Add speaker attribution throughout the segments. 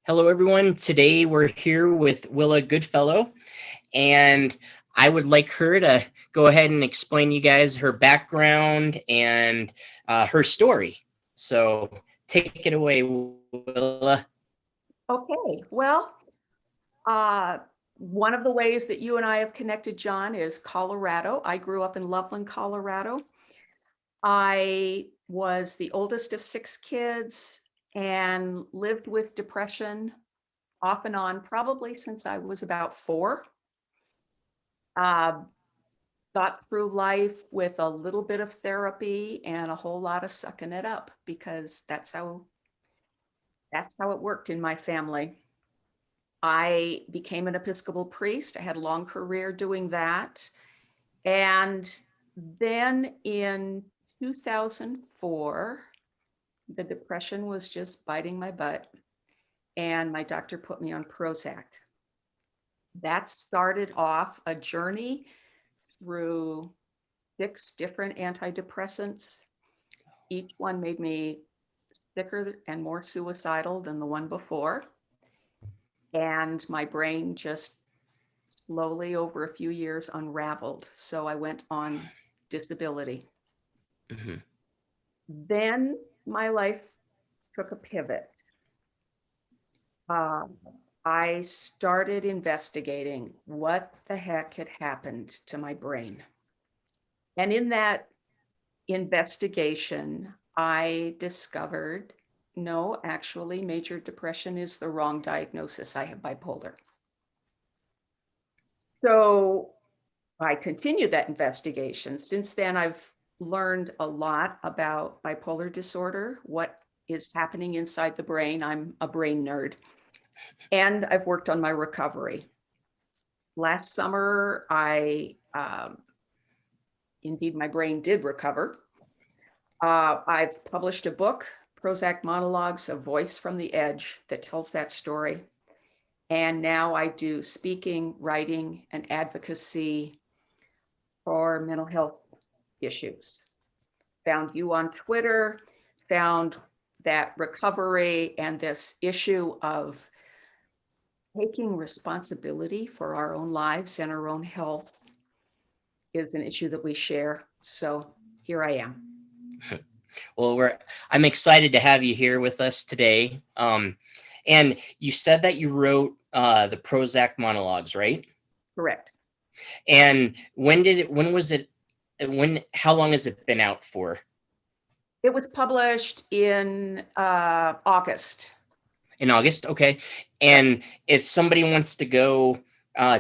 Speaker 1: Hello, everyone. Today we're here with Willa Goodfellow, and I would like her to go ahead and explain you guys her background and her story. So take it away, Willa.
Speaker 2: Okay, well, uh, one of the ways that you and I have connected, John, is Colorado. I grew up in Loveland, Colorado. I was the oldest of six kids and lived with depression off and on, probably since I was about four. Uh, got through life with a little bit of therapy and a whole lot of sucking it up because that's how it worked in my family. I became an Episcopal priest. I had a long career doing that. And then in 2004, the depression was just biting my butt. And my doctor put me on Prozac. That started off a journey through 6 different antidepressants. Each one made me sicker and more suicidal than the one before. And my brain just slowly over a few years unraveled. So I went on disability.
Speaker 1: Mm-hmm.
Speaker 2: Then my life took a pivot. Uh, I started investigating what the heck had happened to my brain. And in that investigation, I discovered no, actually, major depression is the wrong diagnosis. I have bipolar. So I continued that investigation. Since then, I've learned a lot about bipolar disorder, what is happening inside the brain. I'm a brain nerd. And I've worked on my recovery. Last summer, indeed, my brain did recover. I've published a book, Prozac Monologues, A Voice from the Edge, that tells that story. And now I do speaking, writing, and advocacy for mental health issues. Found you on Twitter, found that recovery and this issue of taking responsibility for our own lives and our own health is an issue that we share. So here I am.
Speaker 1: Well, I'm excited to have you here with us today. And you said that you wrote the Prozac monologues, right?
Speaker 2: Correct.
Speaker 1: And when was it? How long has it been out for?
Speaker 2: It was published in August.
Speaker 1: In August, okay. And if somebody wants to go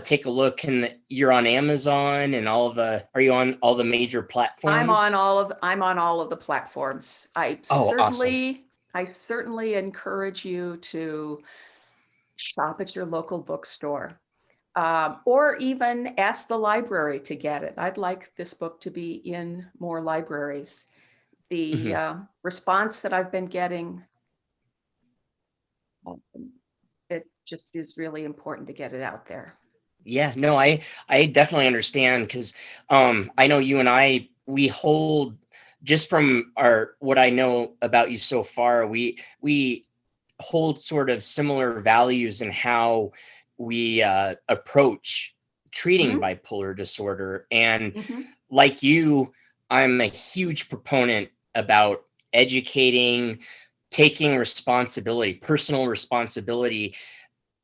Speaker 1: take a look, and you're on Amazon and are you on all the major platforms?
Speaker 2: I'm on all of the platforms.
Speaker 1: Awesome.
Speaker 2: I certainly encourage you to shop at your local bookstore. Or even ask the library to get it. I'd like this book to be in more libraries. The response that I've been getting, it just is really important to get it out there.
Speaker 1: Yeah, no, I definitely understand, because I know you and we hold, just from what I know about you so far, we hold sort of similar values in how we approach treating bipolar disorder. And like you, I'm a huge proponent about educating, taking responsibility, personal responsibility.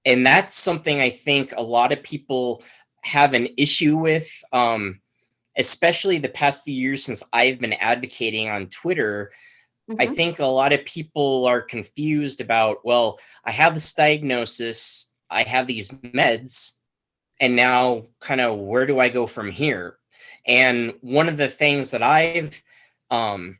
Speaker 1: And that's something I think a lot of people have an issue with, especially the past few years since I've been advocating on Twitter. I think a lot of people are confused about, well, I have this diagnosis, I have these meds, and now kind of where do I go from here? And one of the things that um,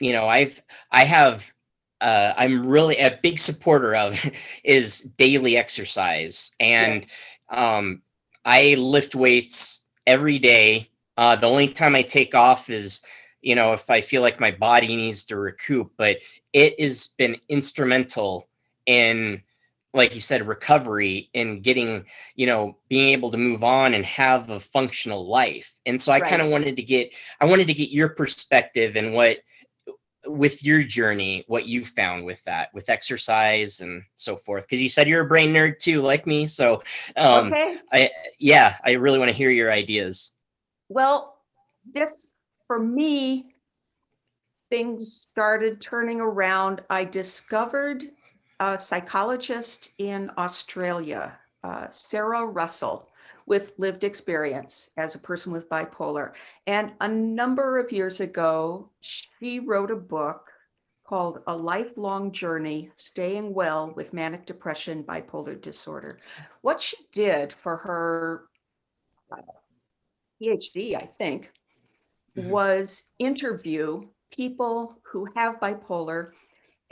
Speaker 1: I have, I'm really a big supporter of is daily exercise. And I lift weights every day. The only time I take off is, if I feel like my body needs to recoup. But it has been instrumental in, like you said, recovery, in getting, being able to move on and have a functional life. And so I kind of wanted to get your perspective and with your journey, what you found with that, with exercise and so forth. Because you said you're a brain nerd too, like me. So, um,
Speaker 2: Okay.
Speaker 1: I yeah, I really want to hear your ideas.
Speaker 2: Well, this, for me, things started turning around. I discovered a psychologist in Australia, Sarah Russell, with lived experience as a person with bipolar. And a number of years ago, she wrote a book called A Lifelong Journey, Staying Well with Manic Depression, Bipolar Disorder. What she did for her PhD, I think,
Speaker 1: Mhm.
Speaker 2: was interview people who have bipolar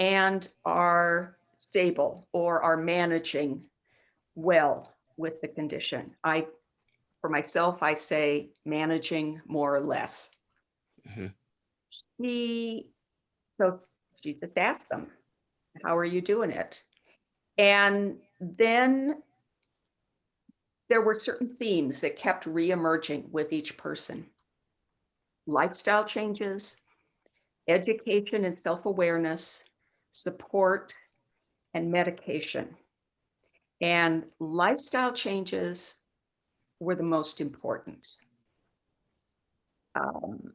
Speaker 2: and are stable or are managing well with the condition. For myself, I say managing more or less.
Speaker 1: Mhm.
Speaker 2: He, so she just asked them, how are you doing it? And then there were certain themes that kept reemerging with each person. Lifestyle changes, education and self-awareness, support, and medication. And lifestyle changes were the most important. Um,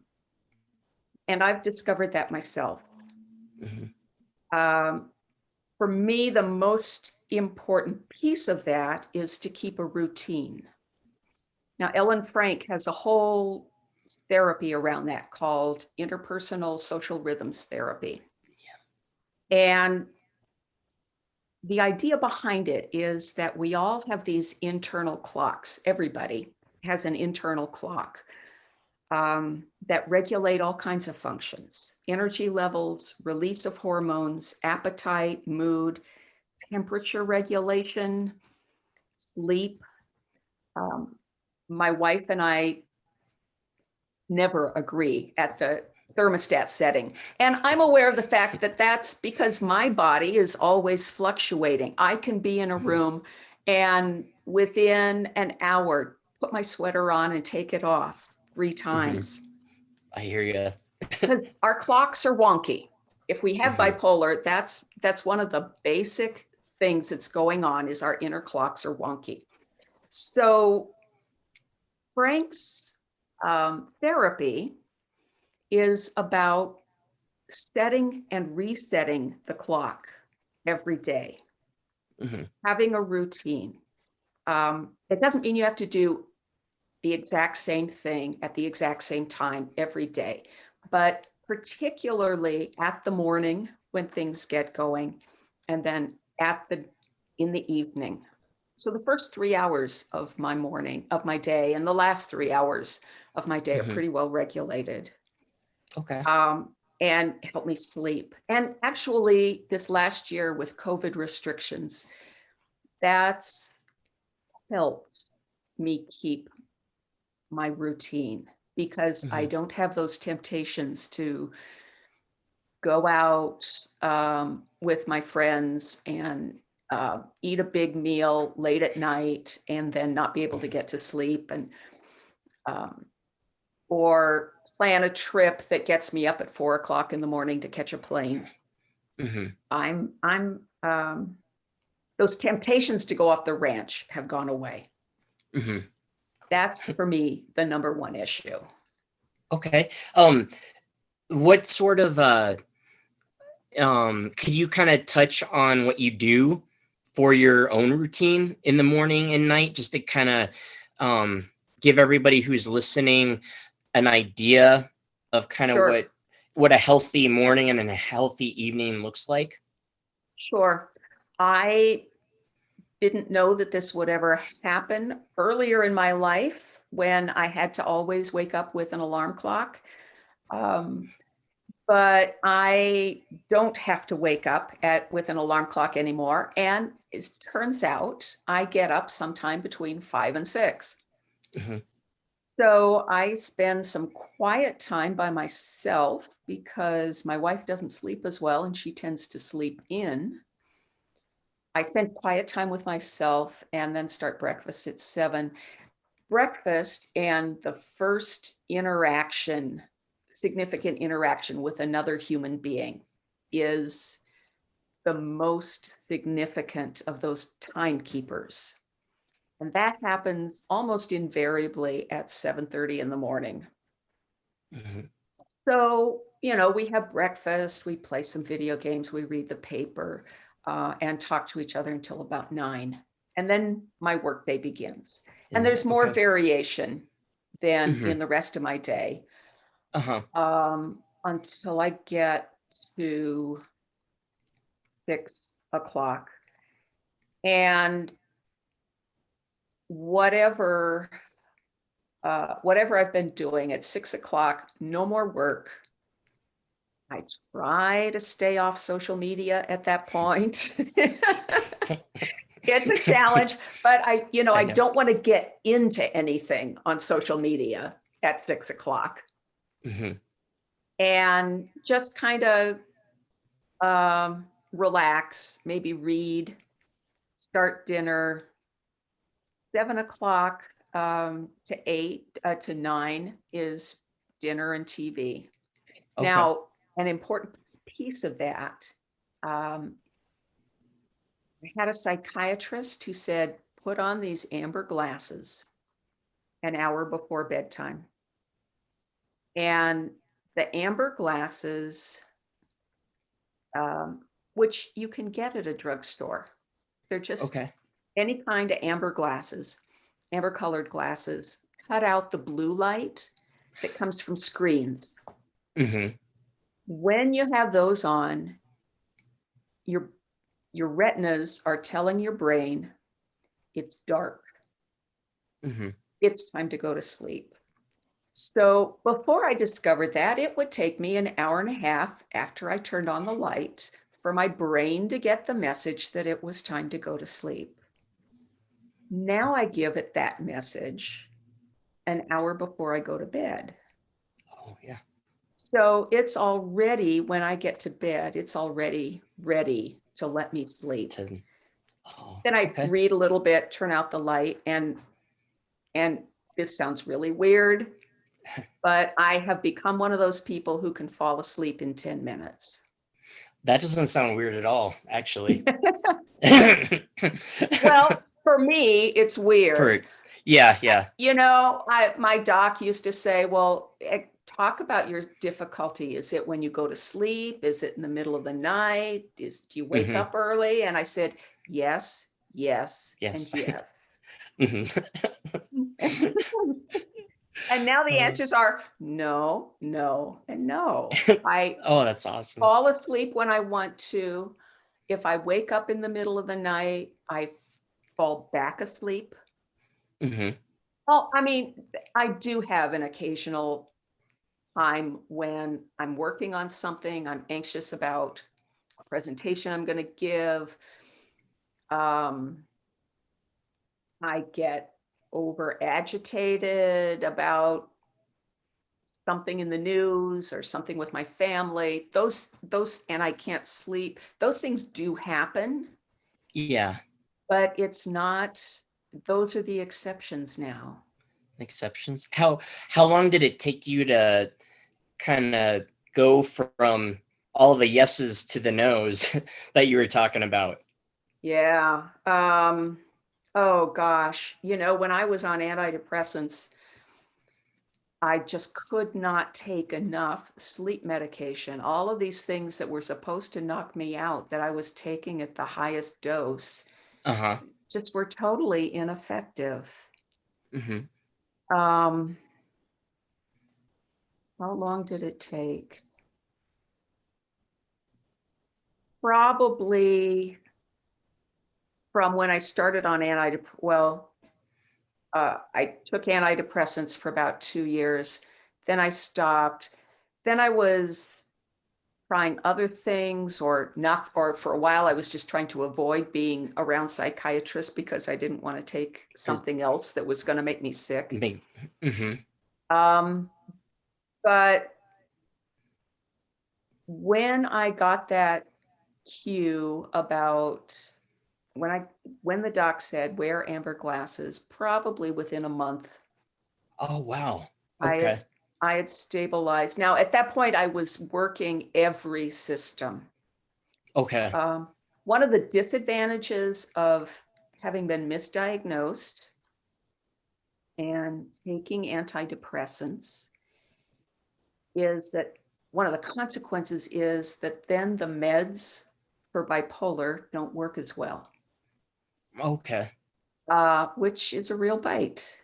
Speaker 2: and I've discovered that myself.
Speaker 1: Mhm.
Speaker 2: Um, for me, the most important piece of that is to keep a routine. Now, Ellen Frank has a whole therapy around that called interpersonal social rhythms therapy. And the idea behind it is that we all have these internal clocks. Everybody has an internal clock that regulate all kinds of functions: energy levels, release of hormones, appetite, mood, temperature regulation, sleep. Um, my wife and I never agree at the thermostat setting. And I'm aware of the fact that that's because my body is always fluctuating. I can be in a
Speaker 1: Mhm.
Speaker 2: room and within an hour, put my sweater on and take it off 3
Speaker 1: Mhm.
Speaker 2: times.
Speaker 1: I hear you.
Speaker 2: Because our clocks are wonky. If we have
Speaker 1: Mhm.
Speaker 2: bipolar, that's one of the basic things that's going on, is our inner clocks are wonky. So Frank's therapy is about setting and resetting the clock every day,
Speaker 1: Mhm.
Speaker 2: having a routine. It doesn't mean you have to do the exact same thing at the exact same time every day, but particularly at the morning when things get going, and then in the evening. So the first 3 hours of my morning, of my day, and the last 3 hours of my day are
Speaker 1: Mhm.
Speaker 2: pretty well regulated,
Speaker 1: Okay.
Speaker 2: and help me sleep. And actually, this last year with COVID restrictions, that's helped me keep my routine, because I
Speaker 1: Mhm.
Speaker 2: don't have those temptations to go out with my friends and eat a big meal late at night and then not be able to get to sleep, and um, or plan a trip that gets me up at 4 o'clock in the morning to catch a plane.
Speaker 1: Mhm.
Speaker 2: I'm those temptations to go off the ranch have gone away.
Speaker 1: Mhm.
Speaker 2: That's for me the number one issue.
Speaker 1: Okay. What sort of could you kind of touch on what you do for your own routine in the morning and night, just to kind of um give everybody who's listening an idea of kind of
Speaker 2: Sure,
Speaker 1: what a healthy morning and a healthy evening looks like?
Speaker 2: sure. I didn't know that this would ever happen earlier in my life, when I had to always wake up with an alarm clock. Um, but I don't have to wake up with an alarm clock anymore. And it turns out I get up sometime between 5 and 6.
Speaker 1: Mhm.
Speaker 2: So I spend some quiet time by myself because my wife doesn't sleep as well and she tends to sleep in. I spend quiet time with myself and then start breakfast at 7. Breakfast and the first interaction significant interaction with another human being is the most significant of those timekeepers. And that happens almost invariably at 7:30 in the morning.
Speaker 1: Mhm.
Speaker 2: So, we have breakfast, we play some video games, we read the paper, and talk to each other until about 9. And then my workday begins. And
Speaker 1: Yeah.
Speaker 2: there's more
Speaker 1: Okay.
Speaker 2: variation than
Speaker 1: Mhm.
Speaker 2: in the rest of my day,
Speaker 1: Uh-huh.
Speaker 2: until I get to 6 o'clock. And whatever whatever I've been doing at 6 o'clock, no more work. I try to stay off social media at that point. It's a challenge, but
Speaker 1: I
Speaker 2: I
Speaker 1: know.
Speaker 2: don't want to get into anything on social media at 6 o'clock,
Speaker 1: Mhm.
Speaker 2: and just kind of relax, maybe read, start dinner. 7 o'clock to 8 to 9 is dinner and TV.
Speaker 1: Okay.
Speaker 2: Now, an important piece of that, um, I had a psychiatrist who said, put on these amber glasses an hour before bedtime. And the amber glasses, which you can get at a drugstore, they're just
Speaker 1: Okay.
Speaker 2: any kind of amber glasses, amber colored glasses, cut out the blue light that comes from screens.
Speaker 1: Mhm.
Speaker 2: When you have those on, your retinas are telling your brain it's dark.
Speaker 1: Mhm.
Speaker 2: It's time to go to sleep. So before I discovered that, it would take me an hour and a half after I turned on the light for my brain to get the message that it was time to go to sleep. Now I give it that message an hour before I go to bed.
Speaker 1: Oh, yeah.
Speaker 2: So it's already, when I get to bed, it's already ready to let me sleep.
Speaker 1: To Oh,
Speaker 2: Then I
Speaker 1: okay.
Speaker 2: read a little bit, turn out the light, and this sounds really weird, but I have become one of those people who can fall asleep in 10 minutes.
Speaker 1: That doesn't sound weird at all, actually.
Speaker 2: Well, for me, it's weird.
Speaker 1: For Yeah, yeah.
Speaker 2: My doc used to say, well, talk about your difficulty. Is it when you go to sleep? Is it in the middle of the night? Do you wake
Speaker 1: Mhm.
Speaker 2: up early? And I said, yes, yes, and
Speaker 1: Yes.
Speaker 2: yes.
Speaker 1: Mhm.
Speaker 2: And now the
Speaker 1: Uh,
Speaker 2: answers are no, no, and no. I
Speaker 1: Oh, that's awesome.
Speaker 2: fall asleep when I want to. If I wake up in the middle of the night, I fall back asleep.
Speaker 1: Mhm.
Speaker 2: Well, I mean, I do have an occasional time when I'm working on something, I'm anxious about a presentation I'm going to give. Um, I get over agitated about something in the news or something with my family. And I can't sleep. Those things do happen,
Speaker 1: Yeah,
Speaker 2: but it's not, those are the exceptions now.
Speaker 1: exceptions. How long did it take you to kinda go from all the yeses to the nos that you were talking about?
Speaker 2: Yeah. Oh gosh. When I was on antidepressants, I just could not take enough sleep medication. All of these things that were supposed to knock me out that I was taking at the highest dose
Speaker 1: Uh-huh.
Speaker 2: just were totally ineffective.
Speaker 1: Mhm.
Speaker 2: Um, how long did it take? Probably from when I started on I took antidepressants for about 2 years. Then I stopped. Then I was trying other things, or not, or for a while I was just trying to avoid being around psychiatrists because I didn't want to take
Speaker 1: It
Speaker 2: something else that was going to make me sick.
Speaker 1: make Mhm.
Speaker 2: Um, but when I got that cue about when the doc said wear amber glasses, probably within a month,
Speaker 1: Oh, wow.
Speaker 2: I
Speaker 1: Okay.
Speaker 2: I had stabilized. Now, at that point, I was working every system.
Speaker 1: Okay.
Speaker 2: One of the disadvantages of having been misdiagnosed and taking antidepressants is that one of the consequences is that then the meds for bipolar don't work as well,
Speaker 1: Okay.
Speaker 2: which is a real bite.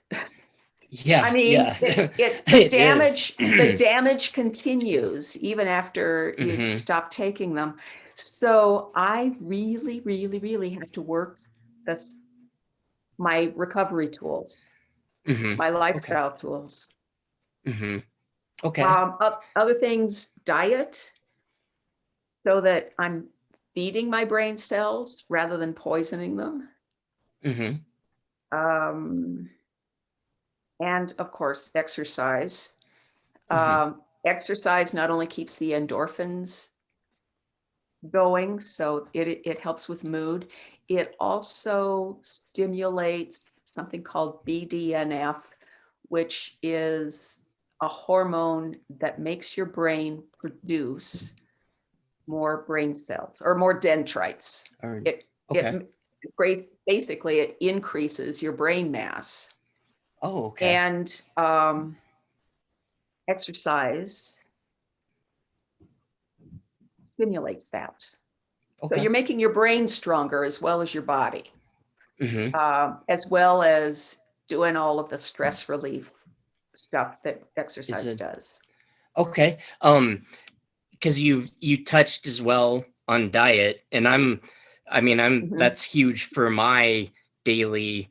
Speaker 1: Yeah.
Speaker 2: I mean,
Speaker 1: Yeah.
Speaker 2: the
Speaker 1: It is.
Speaker 2: damage continues even after you've
Speaker 1: Hmm.
Speaker 2: stopped taking them. So I really, really, really have to work that's my recovery tools,
Speaker 1: Hmm.
Speaker 2: my
Speaker 1: Okay.
Speaker 2: lifestyle tools.
Speaker 1: Hmm. Okay.
Speaker 2: Other things, diet, so that I'm feeding my brain cells rather than poisoning them.
Speaker 1: Hmm.
Speaker 2: Um, and of course, exercise.
Speaker 1: Hmm.
Speaker 2: Exercise not only keeps the endorphins going, so it helps with mood. It also stimulates something called BDNF, which is a hormone that makes your brain produce more brain cells or more dendrites.
Speaker 1: Or
Speaker 2: It
Speaker 1: okay.
Speaker 2: basically it increases your brain mass,
Speaker 1: Oh, okay.
Speaker 2: and exercise stimulates that. So
Speaker 1: Okay.
Speaker 2: you're making your brain stronger as well as your body,
Speaker 1: Hmm.
Speaker 2: as well as doing all of the stress relief stuff that
Speaker 1: Is
Speaker 2: exercise
Speaker 1: it
Speaker 2: does.
Speaker 1: okay? Because you touched as well on diet, and I mean,
Speaker 2: Mhm.
Speaker 1: that's huge for my daily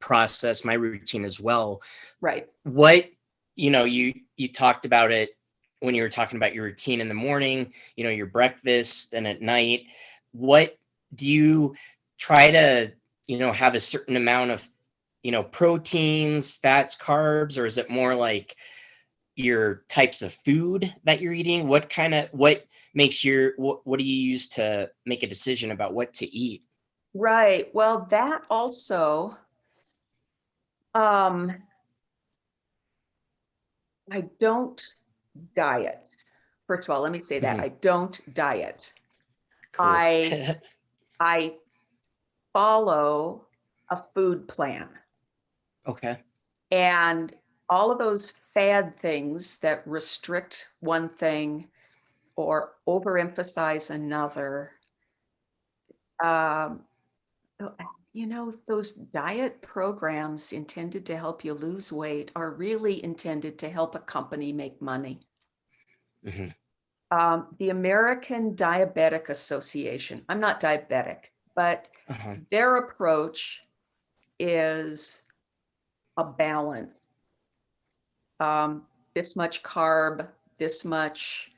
Speaker 1: process, my routine as well.
Speaker 2: Right.
Speaker 1: What, you talked about it when you were talking about your routine in the morning, your breakfast, and at night. What do you try to, have a certain amount of, proteins, fats, carbs, or is it more like your types of food that you're eating? What makes what do you use to make a decision about what to eat?
Speaker 2: Right. Well, that also, um, I don't diet. First of all, let me say that I
Speaker 1: Mhm.
Speaker 2: don't diet.
Speaker 1: Cool.
Speaker 2: I I follow a food plan.
Speaker 1: Okay.
Speaker 2: And all of those fad things that restrict one thing or overemphasize another, um, those diet programs intended to help you lose weight are really intended to help a company make money.
Speaker 1: Hmm.
Speaker 2: The American Diabetic Association, I'm not diabetic, but
Speaker 1: Uh-huh.
Speaker 2: their approach is a balance. This much carb, this much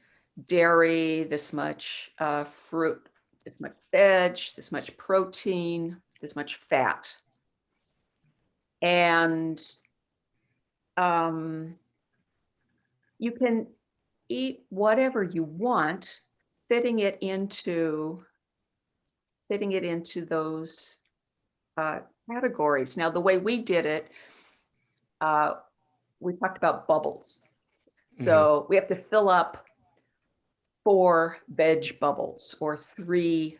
Speaker 2: dairy, this much fruit, this much veg, this much protein, this much fat. And um, you can eat whatever you want, fitting it into those uh, categories. Now, the way we did it, uh, we talked about bubbles.
Speaker 1: Hmm.
Speaker 2: So we have to fill up 4 veg bubbles or 3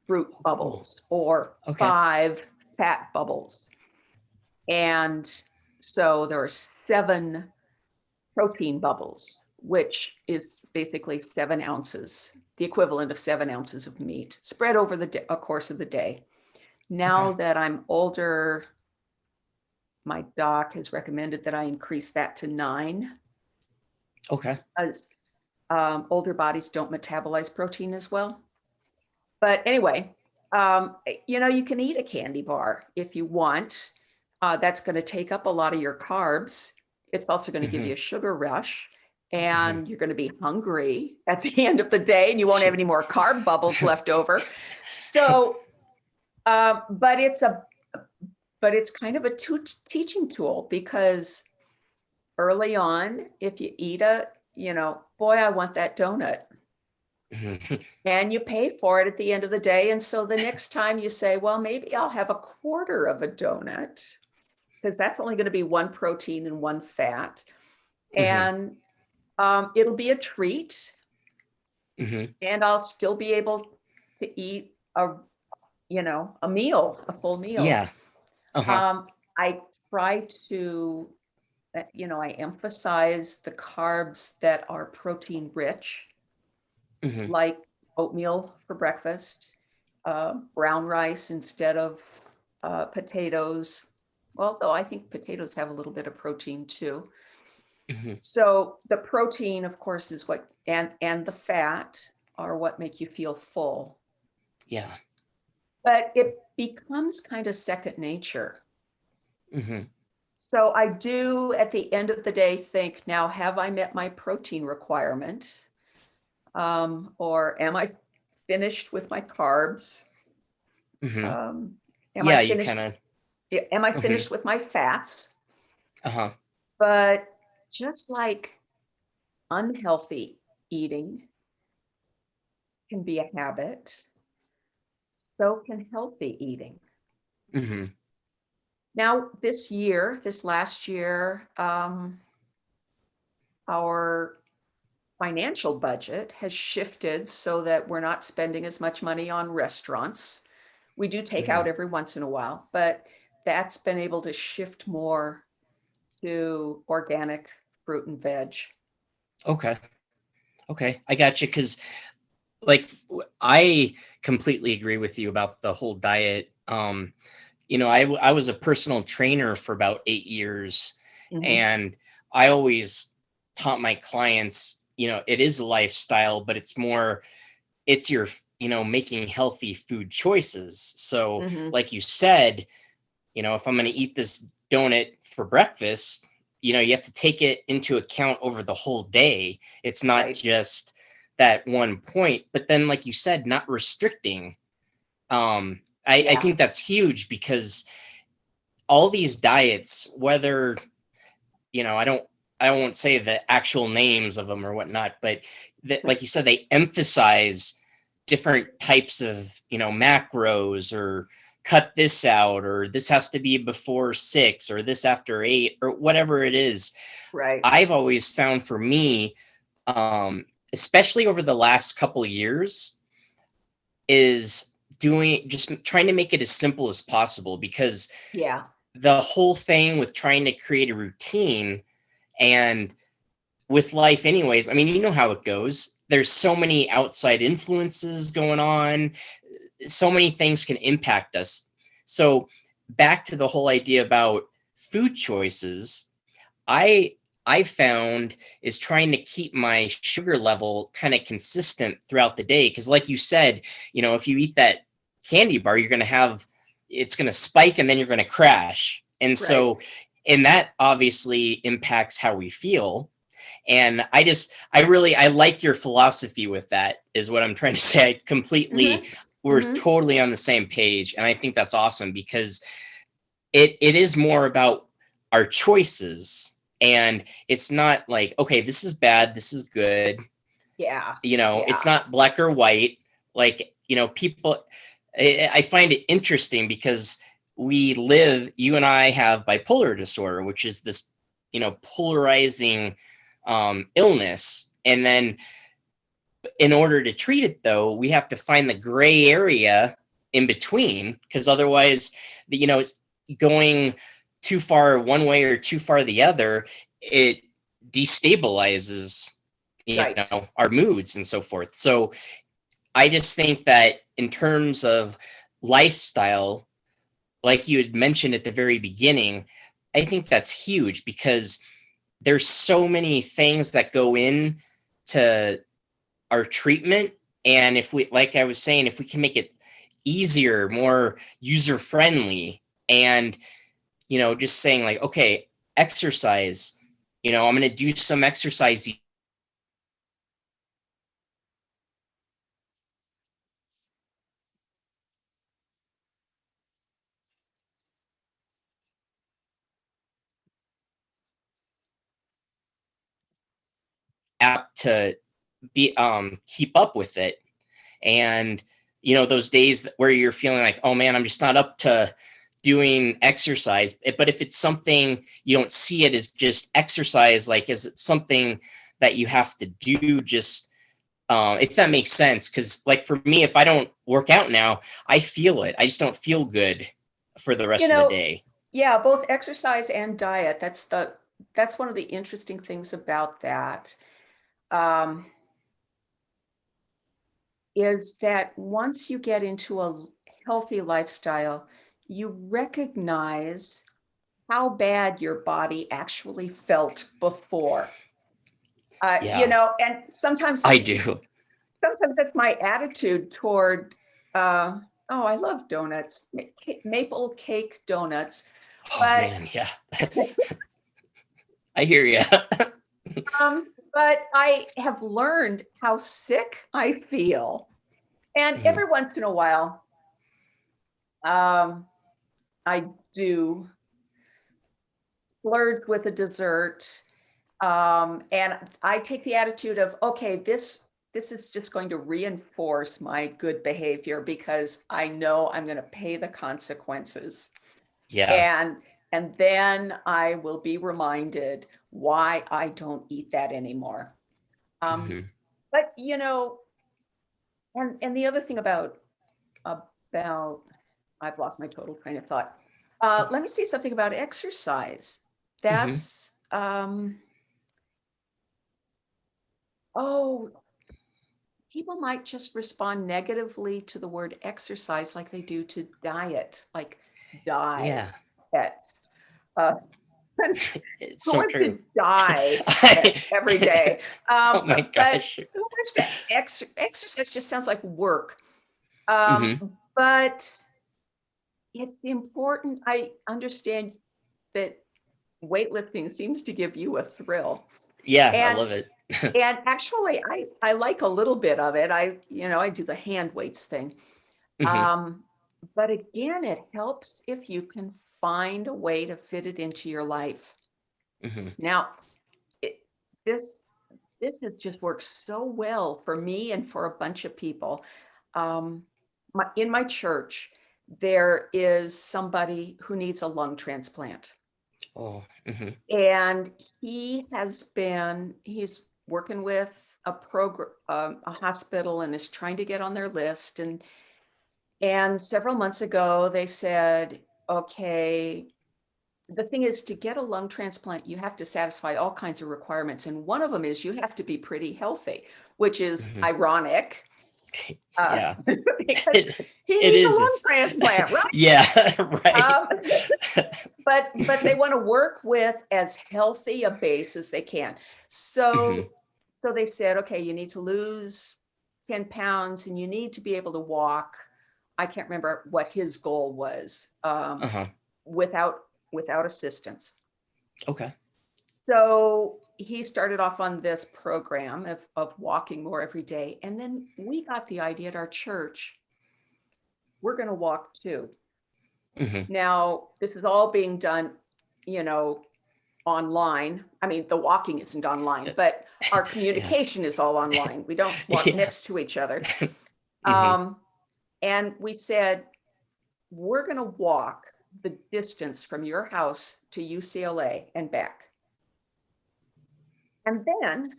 Speaker 2: fruit
Speaker 1: Oh, cool.
Speaker 2: bubbles or
Speaker 1: Okay.
Speaker 2: 5 fat bubbles. And so there are 7 protein bubbles, which is basically 7 ounces, the equivalent of 7 ounces of meat spread over a course of the day. Now
Speaker 1: Okay.
Speaker 2: that I'm older, my doc has recommended that I increase that to 9,
Speaker 1: Okay.
Speaker 2: as older bodies don't metabolize protein as well. But anyway, you can eat a candy bar if you want. That's going to take up a lot of your carbs. It's also going to give
Speaker 1: Hmm.
Speaker 2: you a sugar rush,
Speaker 1: Hmm.
Speaker 2: and you're going to be hungry at the end of the day, and you won't have any more carb bubbles left over. So, but it's kind of a teaching tool, because early on, if you eat boy, I want that donut. And you pay for it at the end of the day. And so the next time you say, well, maybe I'll have a quarter of a donut, because that's only going to be 1 protein and 1 fat.
Speaker 1: Hmm.
Speaker 2: and it'll be a treat,
Speaker 1: Hmm.
Speaker 2: and I'll still be able to eat a meal, a full meal.
Speaker 1: Yeah. Uh-huh.
Speaker 2: I try to, I emphasize the carbs that are protein rich,
Speaker 1: Hmm.
Speaker 2: like oatmeal for breakfast, brown rice instead of potatoes. Well, though I think potatoes have a little bit of protein too.
Speaker 1: Hmm.
Speaker 2: So the protein, of course, is what, and the fat are what make you feel full.
Speaker 1: Yeah.
Speaker 2: But it becomes kind of second nature.
Speaker 1: Hmm.
Speaker 2: So I do, at the end of the day, think, now, have I met my protein requirement? Or am I finished with my carbs?
Speaker 1: Hmm.
Speaker 2: Um, am I
Speaker 1: Yeah, you
Speaker 2: finished?
Speaker 1: kind of.
Speaker 2: Am I
Speaker 1: Hmm.
Speaker 2: finished with my fats?
Speaker 1: Uh-huh.
Speaker 2: But just like unhealthy eating can be a habit, so can healthy eating.
Speaker 1: Hmm.
Speaker 2: Now, this last year, our financial budget has shifted so that we're not spending as much money on restaurants. We do take
Speaker 1: Hmm.
Speaker 2: out every once in a while, but that's been able to shift more to organic fruit and veg.
Speaker 1: Okay. Okay. I got you. Because like I completely agree with you about the whole diet. I was a personal trainer for about 8 years,
Speaker 2: Mhm.
Speaker 1: and I always taught my clients, it is a lifestyle, but it's your, making healthy food choices. So,
Speaker 2: Mhm.
Speaker 1: like you said, if I'm going to eat this donut for breakfast, you have to take it into account over the whole day. It's not
Speaker 2: Right.
Speaker 1: just that one point, but then, like you said, not restricting. I
Speaker 2: Yeah.
Speaker 1: think that's huge because all these diets, whether, I won't say the actual names of them or whatnot, but that, like you said, they emphasize different types of, macros, or cut this out, or this has to be before 6, or this after 8, or whatever it is.
Speaker 2: Right.
Speaker 1: I've always found for me, especially over the last couple of years, is doing just trying to make it as simple as possible, because
Speaker 2: Yeah.
Speaker 1: the whole thing with trying to create a routine, and with life anyways, I mean, you know how it goes. There's so many outside influences going on. So many things can impact us. So back to the whole idea about food choices, I I found is trying to keep my sugar level kind of consistent throughout the day, because like you said, if you eat that candy bar, you're going to have it's going to spike, and then you're going to crash. And
Speaker 2: Right.
Speaker 1: so, and that obviously impacts how we feel. And I like your philosophy with that, is what I'm trying to say. I completely
Speaker 2: Mhm.
Speaker 1: We're
Speaker 2: Mhm.
Speaker 1: totally on the same page, and I think that's awesome, because it is more about our choices, and it's not like, okay, this is bad, this is good.
Speaker 2: Yeah.
Speaker 1: It's
Speaker 2: Yeah.
Speaker 1: not black or white. Like, people, I find it interesting because you and I have bipolar disorder, which is this, polarizing illness. And then in order to treat it, though, we have to find the gray area in between, because otherwise, it's going too far one way or too far the other. It destabilizes,
Speaker 2: Right.
Speaker 1: our moods and so forth. So I just think that in terms of lifestyle, like you had mentioned at the very beginning, I think that's huge, because there's so many things that go in to our treatment. And if we, like I was saying, if we can make it easier, more user friendly, and, just saying like, okay, exercise, I'm going to do some exercise app to be keep up with it. And those days where you're feeling like, oh man, I'm just not up doing exercise. But if it's something you don't see it as just exercise, like is it something that you have to do, just if that makes sense. Because like for me, if I don't work out now, I feel it. I just don't feel good for the
Speaker 2: You
Speaker 1: rest of the
Speaker 2: know,
Speaker 1: day.
Speaker 2: yeah, both exercise and diet. That's one of the interesting things about that. Um, is that once you get into a healthy lifestyle, you recognize how bad your body actually felt before.
Speaker 1: Yeah,
Speaker 2: And sometimes
Speaker 1: I do.
Speaker 2: that's my attitude toward, oh, I love donuts, maple cake donuts.
Speaker 1: Oh
Speaker 2: But
Speaker 1: man, yeah. I hear you.
Speaker 2: but I have learned how sick I feel. And
Speaker 1: Mhm.
Speaker 2: every once in a while, um, I do splurge with a dessert. And I take the attitude of, okay, this is just going to reinforce my good behavior because I know I'm going to pay the consequences.
Speaker 1: Yeah.
Speaker 2: And and then I will be reminded why I don't eat that anymore. Um,
Speaker 1: Hmm.
Speaker 2: but and the other thing about I've lost my total train of thought. Let me say something about exercise.
Speaker 1: Hmm.
Speaker 2: That's oh, people might just respond negatively to the word exercise like they do to diet, like die
Speaker 1: Yeah,
Speaker 2: at. Uh,
Speaker 1: it's
Speaker 2: who
Speaker 1: so
Speaker 2: wants
Speaker 1: true.
Speaker 2: to die
Speaker 1: I,
Speaker 2: every day?
Speaker 1: oh my
Speaker 2: But
Speaker 1: gosh.
Speaker 2: who wants to exercise? Just sounds like work. Um,
Speaker 1: Hmm.
Speaker 2: but it's important. I understand that weightlifting seems to give you a thrill.
Speaker 1: Yeah, I
Speaker 2: And
Speaker 1: love it.
Speaker 2: and actually I like a little bit of it. I do the hand weights thing.
Speaker 1: Hmm.
Speaker 2: Um, but again, it helps if you can find a way to fit it into your life.
Speaker 1: Hmm.
Speaker 2: Now, it, this this has just worked so well for me and for a bunch of people. Um, in my church, there is somebody who needs a lung transplant.
Speaker 1: Oh, hmm.
Speaker 2: And he's working with a hospital and is trying to get on their list. And several months ago, they said, okay, the thing is to get a lung transplant, you have to satisfy all kinds of requirements. And one of them is you have to be pretty healthy, which is
Speaker 1: Hmm.
Speaker 2: ironic
Speaker 1: Yeah,
Speaker 2: because
Speaker 1: it,
Speaker 2: he
Speaker 1: it
Speaker 2: needs a
Speaker 1: is.
Speaker 2: lung
Speaker 1: It's
Speaker 2: transplant, right?
Speaker 1: yeah, right.
Speaker 2: Um, but they want to work with as healthy a base as they can.
Speaker 1: Hmm.
Speaker 2: So they said, okay, you need to lose 10 pounds and you need to be able to walk. I can't remember what his goal was,
Speaker 1: Uh-huh.
Speaker 2: without assistance.
Speaker 1: Okay.
Speaker 2: So he started off on this program of walking more every day. And then we got the idea at our church, we're going to walk too.
Speaker 1: Hmm.
Speaker 2: Now, this is all being done, you know, online. I mean, the walking isn't online, but our
Speaker 1: Yeah.
Speaker 2: communication is all online. We don't walk
Speaker 1: Yeah.
Speaker 2: next to each other.
Speaker 1: Hmm.
Speaker 2: Um, and we said, we're going to walk the distance from your house to UCLA and back. And then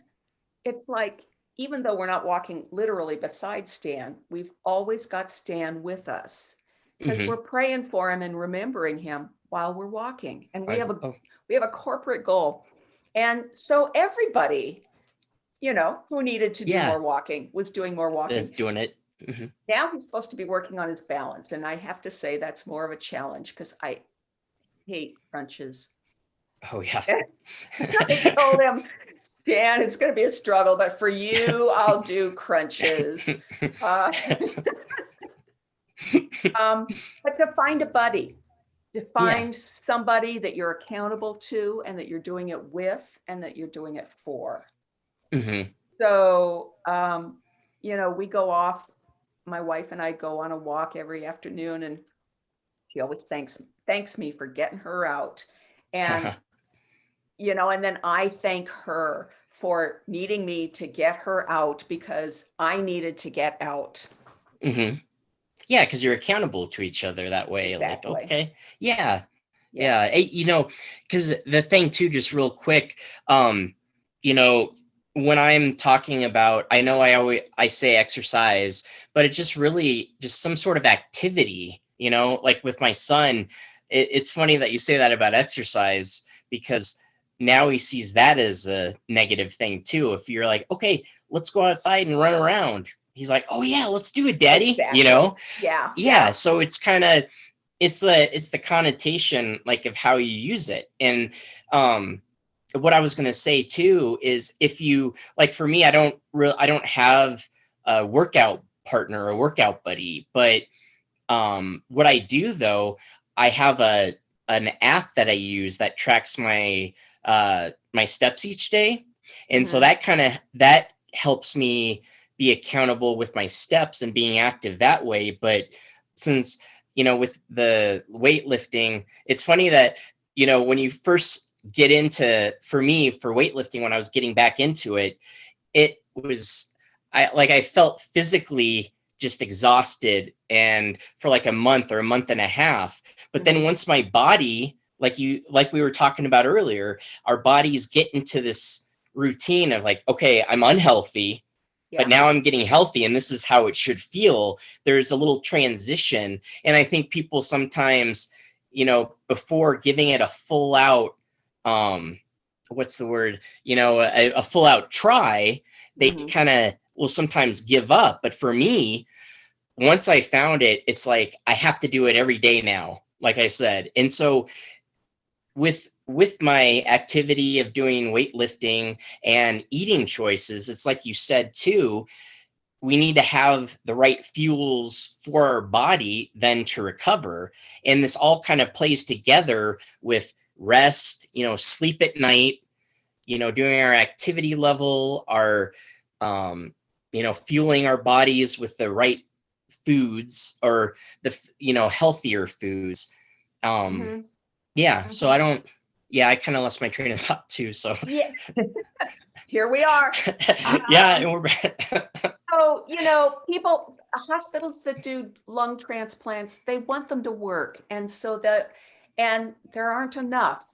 Speaker 2: it's like, even though we're not walking literally beside Stan, we've always got Stan with us because
Speaker 1: Hmm.
Speaker 2: we're praying for him and remembering him while we're walking. And
Speaker 1: I, oh,
Speaker 2: we have a corporate goal. And so everybody, who needed to do
Speaker 1: yeah,
Speaker 2: more walking was doing more
Speaker 1: that's
Speaker 2: walking.
Speaker 1: doing it. Hmm.
Speaker 2: Now he's supposed to be working on his balance. And I have to say that's more of a challenge because I hate crunches.
Speaker 1: Oh yeah.
Speaker 2: I told him, Stan, it's going to be a struggle, but for you, I'll do crunches. Uh, but to find a buddy, to
Speaker 1: Yeah.
Speaker 2: find somebody that you're accountable to and that you're doing it with and that you're doing it for.
Speaker 1: Hmm.
Speaker 2: So, we go off, my wife and I go on a walk every afternoon, and she always thanks me for getting her out. And and then I thank her for needing me to get her out because I needed to get out.
Speaker 1: Hmm. Yeah, because you're accountable to each other that way. Like,
Speaker 2: Exactly.
Speaker 1: okay, yeah,
Speaker 2: Yeah.
Speaker 1: yeah. Because the thing too, just real quick, you know, when I'm talking about, I know I say exercise, but it's just really just some sort of activity. Like with my son, it's funny that you say that about exercise because now he sees that as a negative thing too. If you're like, okay, let's go outside and run around. He's like, "Oh yeah, let's do it, daddy."
Speaker 2: Exactly. Yeah.
Speaker 1: Yeah,
Speaker 2: Yeah.
Speaker 1: so it's the connotation like of how you use it. And um what I was going to say too is, if you like, for me, I don't have a workout partner or workout buddy, but what I do though, I have an app that I use that tracks my steps each day. And so
Speaker 2: Hmm.
Speaker 1: that helps me be accountable with my steps and being active that way. But since, with the weightlifting, it's funny that, when you first get into, for me, for weightlifting, when I was getting back into it, it was, I felt physically just exhausted, and for like a month or a month and a half. But then
Speaker 2: Hmm.
Speaker 1: once my body, like we were talking about earlier, our bodies get into this routine of like, okay, I'm unhealthy, but
Speaker 2: Yeah.
Speaker 1: now I'm getting healthy and this is how it should feel. There's a little transition. And I think people sometimes, before giving it a full out, um what's the word, a full out try, they
Speaker 2: Hmm.
Speaker 1: kind of will sometimes give up. But for me, once I found it, it's like I have to do it every day now, like I said. And so with my activity of doing weightlifting and eating choices, it's like you said too, we need to have the right fuels for our body then to recover. And this all kind of plays together with rest, sleep at night, doing our activity level, our, fueling our bodies with the right foods, or healthier foods. Um,
Speaker 2: Hmm.
Speaker 1: yeah. So
Speaker 2: Hmm.
Speaker 1: I don't, yeah, I kind of lost my train of thought too. So
Speaker 2: Yeah. Here we are.
Speaker 1: yeah,
Speaker 2: Um,
Speaker 1: and we're
Speaker 2: so, people, hospitals that do lung transplants, they want them to work. And there aren't enough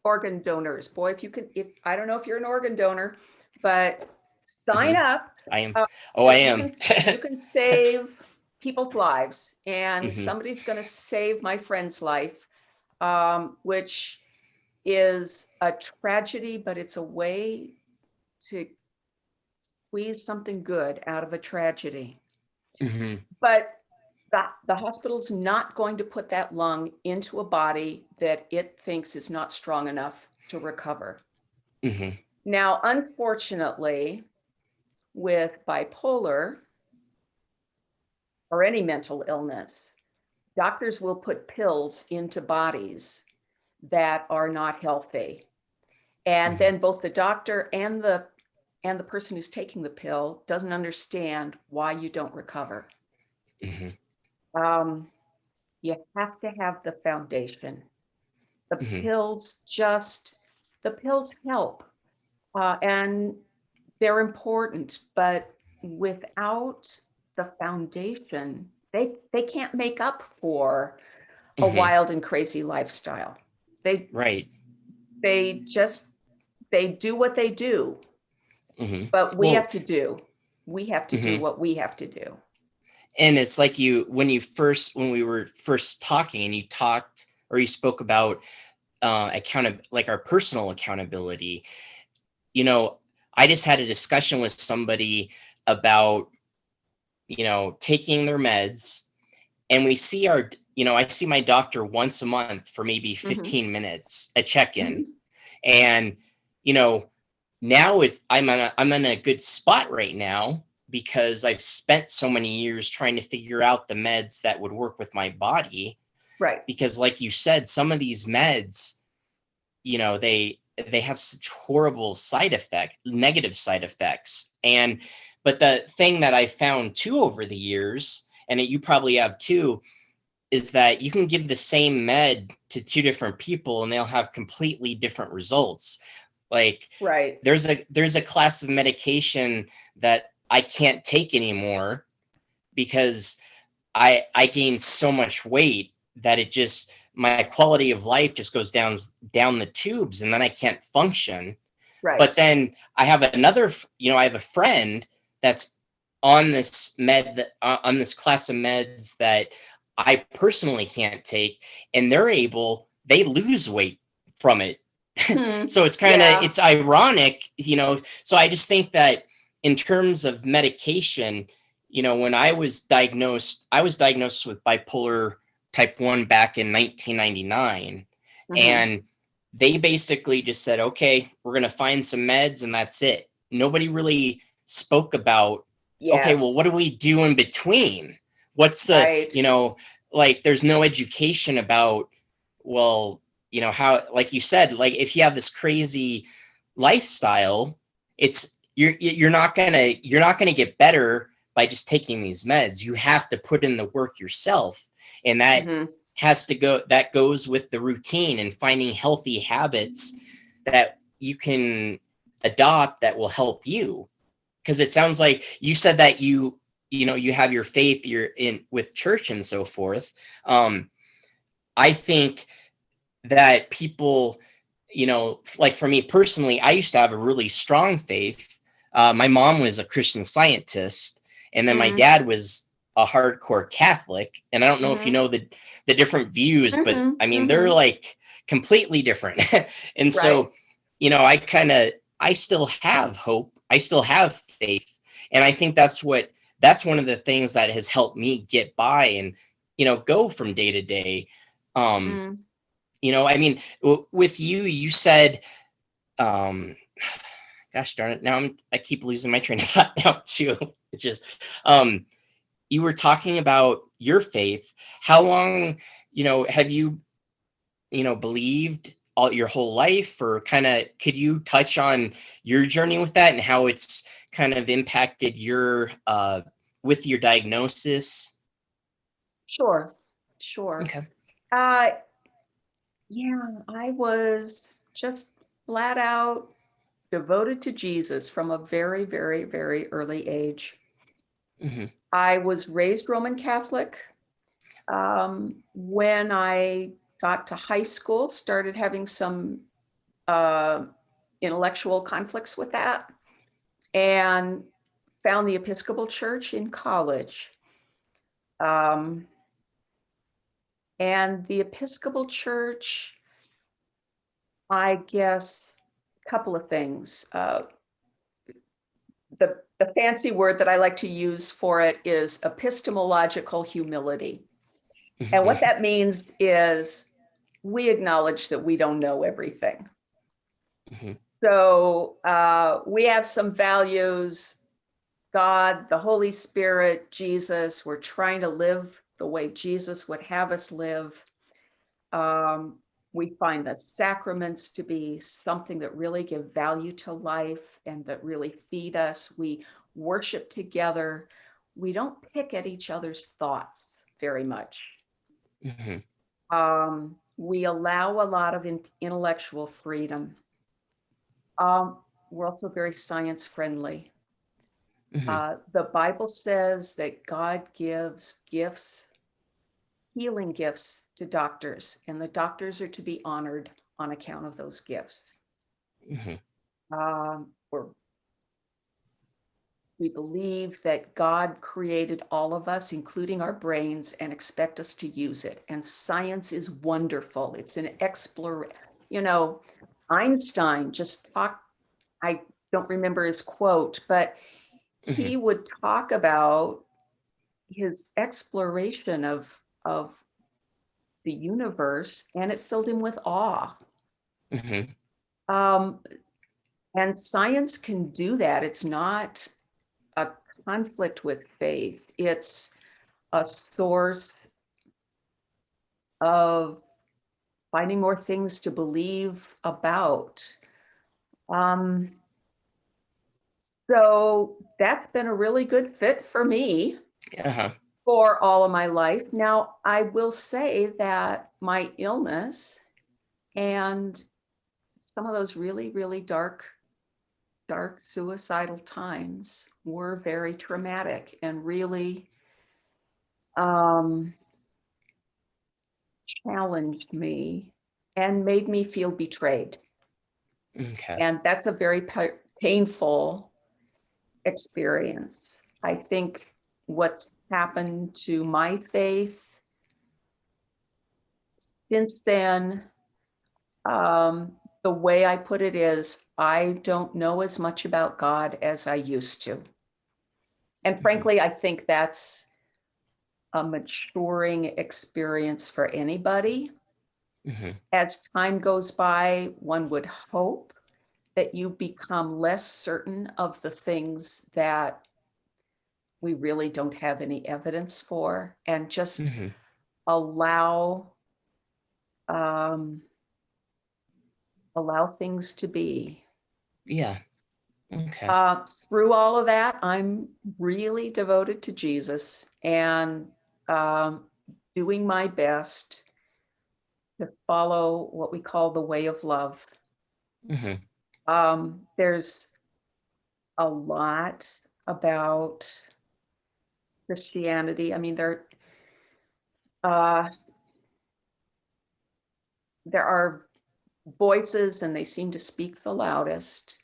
Speaker 2: organ donors. Boy, if I don't know if you're an organ donor, but sign
Speaker 1: Mhm.
Speaker 2: up.
Speaker 1: I am.
Speaker 2: uh,
Speaker 1: Oh, I
Speaker 2: you
Speaker 1: am.
Speaker 2: can you can save people's lives, and
Speaker 1: Hmm.
Speaker 2: somebody's going to save my friend's life, which is a tragedy, but it's a way to squeeze something good out of a tragedy.
Speaker 1: Hmm.
Speaker 2: But the hospital's not going to put that lung into a body that it thinks is not strong enough to recover.
Speaker 1: Hmm.
Speaker 2: Now, unfortunately, with bipolar or any mental illness, doctors will put pills into bodies that are not healthy. And
Speaker 1: Hmm.
Speaker 2: then both the doctor and the person who's taking the pill doesn't understand why you don't recover.
Speaker 1: Hmm.
Speaker 2: Um, you have to have the foundation. The
Speaker 1: Hmm.
Speaker 2: pills just the pills help, and they're important, but without the foundation, they can't make up for a
Speaker 1: Hmm.
Speaker 2: wild and crazy lifestyle. They
Speaker 1: Right.
Speaker 2: they just they do what they do,
Speaker 1: Hmm.
Speaker 2: but
Speaker 1: Well.
Speaker 2: we have to do
Speaker 1: Hmm.
Speaker 2: what we have to do.
Speaker 1: And it's like, when we were first talking, and you spoke about like our personal accountability. you know I just had a discussion with somebody about, taking their meds. And I see my doctor once a month for maybe
Speaker 2: Mhm,
Speaker 1: 15 minutes, a check-in.
Speaker 2: mhm.
Speaker 1: And you know now I'm in a good spot right now, because I've spent so many years trying to figure out the meds that would work with my body.
Speaker 2: Right.
Speaker 1: Because like you said, some of these meds, they have such horrible negative side effects. But the thing that I found too over the years, and you probably have too, is that you can give the same med to two different people and they'll have completely different results. Like,
Speaker 2: Right.
Speaker 1: there's a class of medication that I can't take anymore, because I gained so much weight that it just, my quality of life just goes down the tubes, and then I can't function. But
Speaker 2: Right.
Speaker 1: then I have another, I have a friend that's on this on this class of meds that I personally can't take, and they lose weight from it.
Speaker 2: Hmm.
Speaker 1: So
Speaker 2: Yeah.
Speaker 1: it's ironic, so I just think that in terms of medication, when I was diagnosed with bipolar type 1 back in 1999,
Speaker 2: Hmm.
Speaker 1: and they basically just said, okay, we're going to find some meds and that's it. Nobody really spoke about, okay, well, what
Speaker 2: Yes.
Speaker 1: do we do in between? What's the,
Speaker 2: Right.
Speaker 1: like, there's no education about, well, how, like you said, like if you have this crazy lifestyle, you're not gonna get better by just taking these meds. You have to put in the work yourself, and
Speaker 2: Hmm.
Speaker 1: that goes with the routine and finding healthy habits that you can adopt that will help you. Because it sounds like you said that you have your faith, you're in with church and so forth. I think that people, like for me personally, I used to have a really strong faith. My mom was a Christian Scientist, and then my
Speaker 2: Hmm.
Speaker 1: dad was a hardcore Catholic. And I don't know if you
Speaker 2: Hmm.
Speaker 1: know the different views, but
Speaker 2: Hmm.
Speaker 1: I mean they're
Speaker 2: Hmm.
Speaker 1: like completely different. And
Speaker 2: Right.
Speaker 1: so, I still have hope. I still have faith, and I think that's one of the things that has helped me get by and go from day to day. Um,
Speaker 2: Mm.
Speaker 1: I mean, with you said, um, gosh darn it, now I keep losing my train of thought now too. It's just, you were talking about your faith. How long, have you, believed all your whole life, or kind of, could you touch on your journey with that and how it's kind of impacted with your diagnosis?
Speaker 2: Sure. Sure.
Speaker 1: Okay.
Speaker 2: Uh, yeah, I was just flat out devoted to Jesus from a very, very, very early age.
Speaker 1: Hmm.
Speaker 2: I was raised Roman Catholic. When I got to high school, started having some uh, intellectual conflicts with that, and found the Episcopal Church in college. Um, and the Episcopal Church, I guess, a couple of things. The fancy word that I like to use for it is epistemological humility. And what
Speaker 1: Hmm.
Speaker 2: that means is we acknowledge that we don't know everything.
Speaker 1: Hmm.
Speaker 2: So we have some values: God, the Holy Spirit, Jesus. We're trying to live the way Jesus would have us live. Um, we find the sacraments to be something that really give value to life and that really feed us. We worship together. We don't pick at each other's thoughts very much.
Speaker 1: Hmm.
Speaker 2: We allow a lot of intellectual freedom. We're also very science friendly.
Speaker 1: Hmm.
Speaker 2: The Bible says that God gives gifts, healing gifts to doctors, and the doctors are to be honored on account of those gifts.
Speaker 1: Hmm.
Speaker 2: We're We believe that God created all of us, including our brains, and expect us to use it. And science is wonderful. It's an exploration. You know, Einstein just talked, I don't remember his quote, but
Speaker 1: Hmm.
Speaker 2: he would talk about his exploration of the universe, and it filled him with awe.
Speaker 1: Hmm.
Speaker 2: Um, and science can do that. It's not a conflict with faith. It's a source of finding more things to believe about. Um, so that's been a really good fit for me
Speaker 1: Uh-huh.
Speaker 2: for all of my life. Now, I will say that my illness and some of those really, really dark, dark suicidal times were very traumatic and really um, challenged me and made me feel betrayed.
Speaker 1: Okay.
Speaker 2: And that's a very painful experience. I think what's happened to my faith since then, the way I put it is, I don't know as much about God as I used to. And frankly, I think that's a maturing experience for anybody.
Speaker 1: Mm-hmm.
Speaker 2: As time goes by, one would hope that you become less certain of the things that we really don't have any evidence for, and just
Speaker 1: Mm-hmm.
Speaker 2: allow um, allow things to be.
Speaker 1: Yeah. Okay.
Speaker 2: Through all of that, I'm really devoted to Jesus and um, doing my best to follow what we call the way of love.
Speaker 1: Mm-hmm.
Speaker 2: There's a lot about Christianity. I mean, uh, there are voices, and they seem to speak the loudest,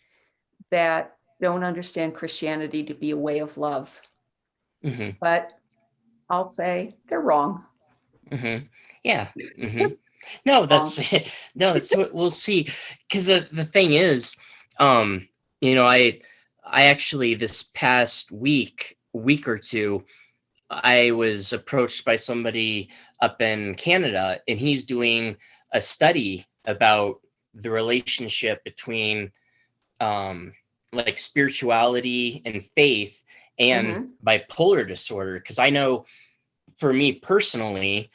Speaker 2: that don't understand Christianity to be a way of love.
Speaker 1: Mm-hmm.
Speaker 2: But I'll say they're wrong.
Speaker 1: Mm-hmm. Yeah.
Speaker 2: They're
Speaker 1: Mm-hmm. No,
Speaker 2: wrong.
Speaker 1: that's no, that's what we'll see. Because the thing is, um, you know, I actually this past week or two, I was approached by somebody up in Canada, and he's doing a study about the relationship between um, like spirituality and faith and
Speaker 2: Mm-hmm.
Speaker 1: bipolar disorder. Because I know for me personally,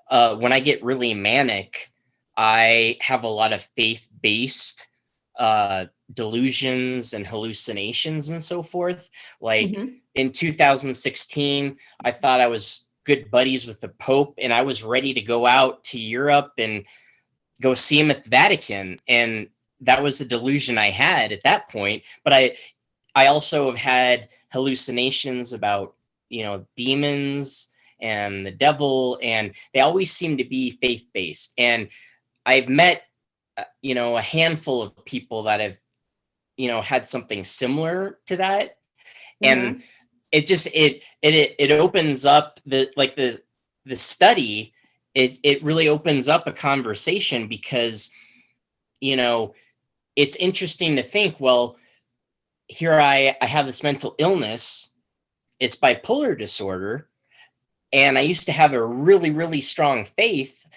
Speaker 1: when I get really manic, I have a lot of faith based uh, delusions and hallucinations and so forth. Like
Speaker 2: Mm-hmm.
Speaker 1: in 2016, I thought I was good buddies with the Pope, and I was ready to go out to Europe and go see him at the Vatican. And that was the delusion I had at that point. But I also have had hallucinations about, demons and the devil, and they always seem to be faith based. And I've met, a handful of people that have, had something similar to that. And
Speaker 2: Mm-hmm.
Speaker 1: it just it opens up the study. It really opens up a conversation because, you know it's interesting to think, well, here I have this mental illness, it's bipolar disorder, and I used to have a really, really strong faith.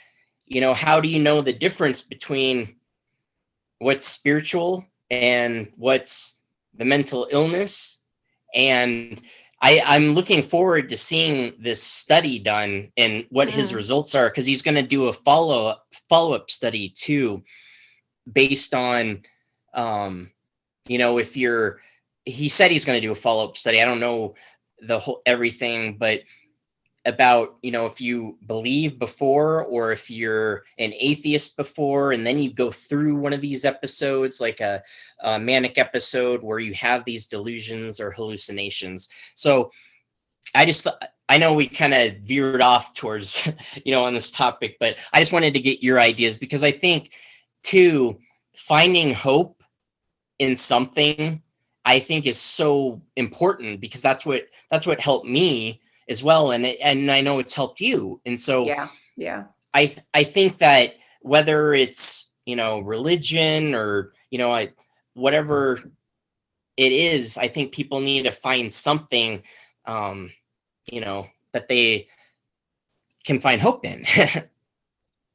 Speaker 1: How do you know the difference between what's spiritual and what's the mental illness? And I'm looking forward to seeing this study done and what his
Speaker 2: Mm-hmm.
Speaker 1: results are, because he's going to do a follow up study too, based on, um, if you're, he said he's going to do a follow-up study. I don't know the whole everything, but about, if you believe before, or if you're an atheist before, and then you go through one of these episodes, like a manic episode where you have these delusions or hallucinations. So I know we kind of veered off towards, on this topic, but I just wanted to get your ideas, because I think too, finding hope in something, I think, is so important, because that's what helped me as well, and I know it's helped you. And so
Speaker 2: Yeah. Yeah.
Speaker 1: I think that whether it's, religion, or, whatever it is, I think people need to find something, um that they can find hope in.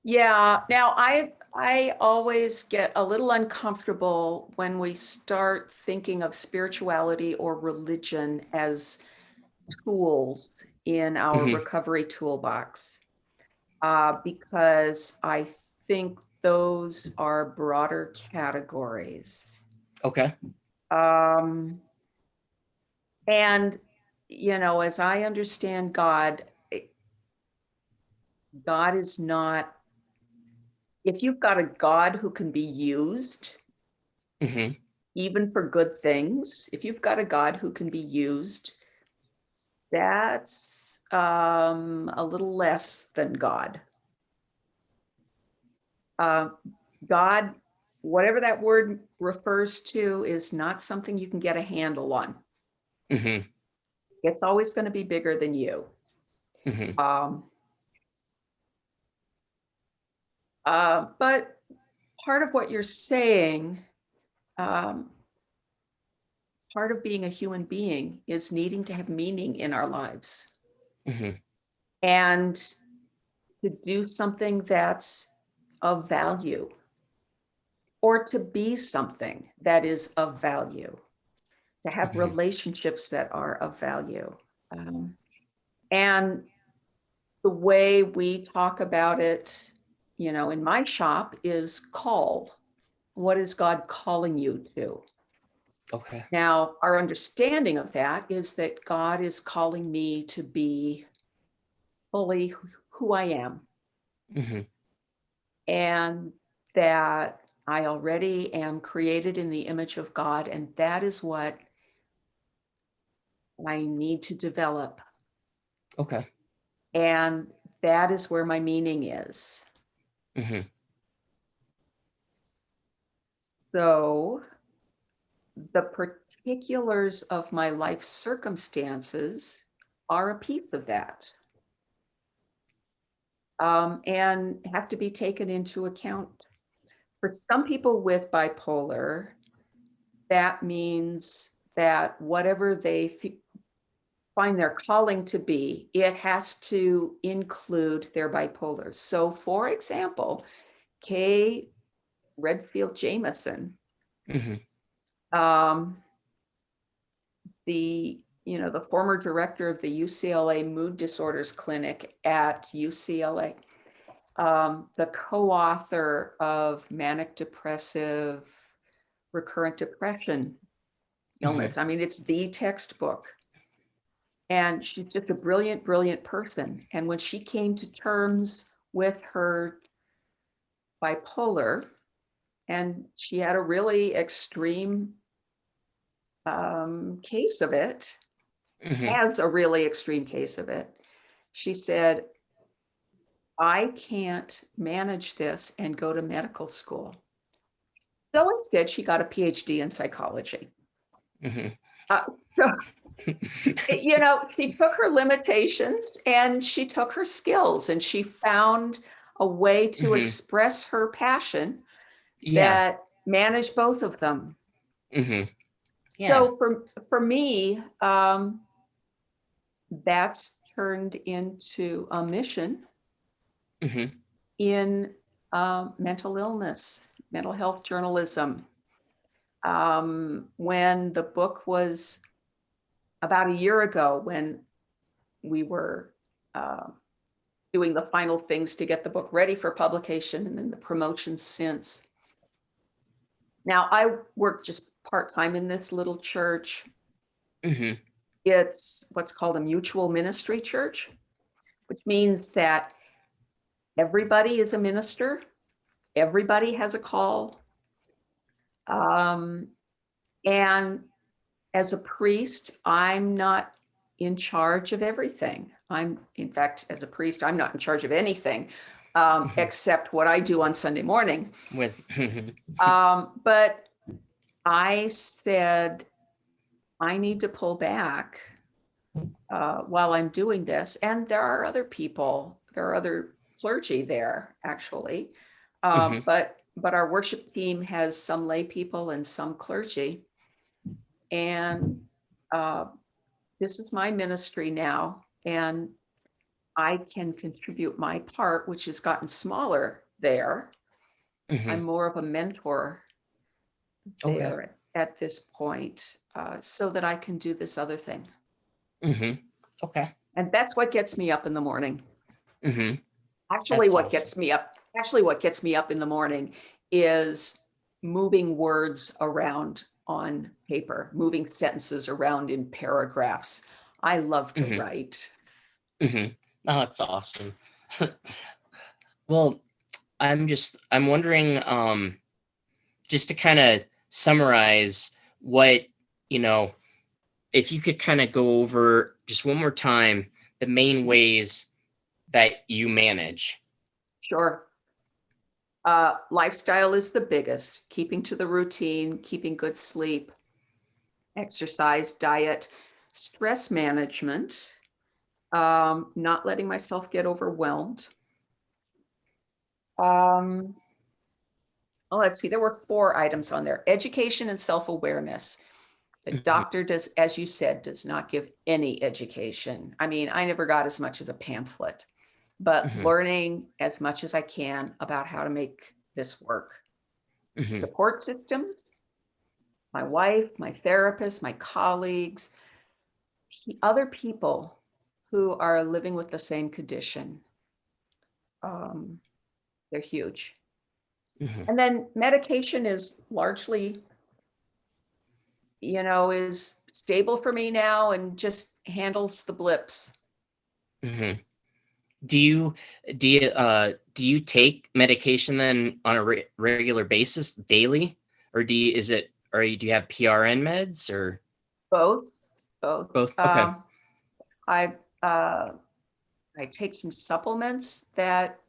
Speaker 2: Yeah. Now, I always get a little uncomfortable when we start thinking of spirituality or religion as tools in our
Speaker 1: Hmm.
Speaker 2: recovery toolbox, because I think those are broader categories.
Speaker 1: Okay.
Speaker 2: Um, and, as I understand God, God is not, if you've got a God who can be used,
Speaker 1: Hmm.
Speaker 2: even for good things, if you've got a God who can be used, that's a little less than God. God, whatever that word refers to, is not something you can get a handle on.
Speaker 1: Mm-hmm.
Speaker 2: It's always going to be bigger than you.
Speaker 1: Mm-hmm.
Speaker 2: But part of what you're saying, part of being a human being is needing to have meaning in our lives.
Speaker 1: Mm-hmm.
Speaker 2: And to do something that's of value, or to be something that is of value, to have
Speaker 1: Mm-hmm.
Speaker 2: relationships that are of value. And the way we talk about it, in my shop is call. What is God calling you to?
Speaker 1: Okay.
Speaker 2: Now, our understanding of that is that God is calling me to be fully who I am,
Speaker 1: Mm-hmm.
Speaker 2: and that I already am created in the image of God, and that is what I need to develop.
Speaker 1: Okay.
Speaker 2: And that is where my meaning is.
Speaker 1: Mm-hmm.
Speaker 2: So the particulars of my life circumstances are a piece of that, and have to be taken into account. For some people with bipolar, that means that whatever they find their calling to be, it has to include their bipolar. So, for example, Kay Redfield Jamison,
Speaker 1: Mm-hmm.
Speaker 2: um, the former director of the UCLA Mood Disorders Clinic at UCLA, the co-author of Manic Depressive Recurrent Depression Illness. I mean, it's the textbook. And she's just a brilliant, brilliant person. And when she came to terms with her bipolar, and she had a really extreme case of it,
Speaker 1: Mm-hmm.
Speaker 2: has a really extreme case of it, she said, I can't manage this and go to medical school. So instead, she got a PhD in psychology.
Speaker 1: Mm-hmm.
Speaker 2: So, she took her limitations and she took her skills, and she found a way to
Speaker 1: Mm-hmm.
Speaker 2: express her passion
Speaker 1: Yeah.
Speaker 2: that managed both of them.
Speaker 1: Mm-hmm. Yeah.
Speaker 2: So for me, that's turned into a mission
Speaker 1: Mm-hmm.
Speaker 2: in mental illness, mental health journalism. When the book was about a year ago, when we were doing the final things to get the book ready for publication, and then the promotion since. Now, I work just part-time in this little church.
Speaker 1: Mm-hmm.
Speaker 2: It's what's called a mutual ministry church, which means that everybody is a minister, everybody has a call. And as a priest, I'm not in charge of everything. In fact, as a priest, I'm not in charge of anything, except what I do on Sunday morning.
Speaker 1: With
Speaker 2: But I said, I need to pull back while I'm doing this. And there are other people, there are other clergy there, actually.
Speaker 1: Mm-hmm.
Speaker 2: But our worship team has some lay people and some clergy. And this is my ministry now. And I can contribute my part, which has gotten smaller there.
Speaker 1: Mm-hmm.
Speaker 2: I'm more of a mentor
Speaker 1: Okay.
Speaker 2: there at this point, so that I can do this other thing.
Speaker 1: Mm-hmm. Okay.
Speaker 2: And that's what gets me up in the morning.
Speaker 1: Mm-hmm.
Speaker 2: Actually,
Speaker 1: That's
Speaker 2: what
Speaker 1: awesome.
Speaker 2: gets me up in the morning is moving words around on paper, moving sentences around in paragraphs. I love to
Speaker 1: Mm-hmm.
Speaker 2: write.
Speaker 1: Mm-hmm. Oh, that's awesome. Well, I'm wondering, just to kind of summarize what, you know, if you could kind of go over just one more time the main ways that you manage?
Speaker 2: Sure. Lifestyle is the biggest. Keeping to the routine, keeping good sleep, exercise, diet, stress management, not letting myself get overwhelmed. Oh, let's see, there were 4 items on there. Education and self-awareness. The
Speaker 1: Mhm,
Speaker 2: doctor does, as you said, does not give any education. I mean, I never got as much as a pamphlet, but
Speaker 1: mhm,
Speaker 2: learning as much as I can about how to make this work.
Speaker 1: mhm,
Speaker 2: Support systems, my wife, my therapist, my colleagues, other people who are living with the same condition. Um, they're huge.
Speaker 1: mhm,
Speaker 2: And then medication is largely, is stable for me now and just handles the blips.
Speaker 1: mhm. Do you do you take medication then on a regular basis daily, or do you have PRN meds or
Speaker 2: Both, both.
Speaker 1: both? Okay.
Speaker 2: I uh, I take some supplements that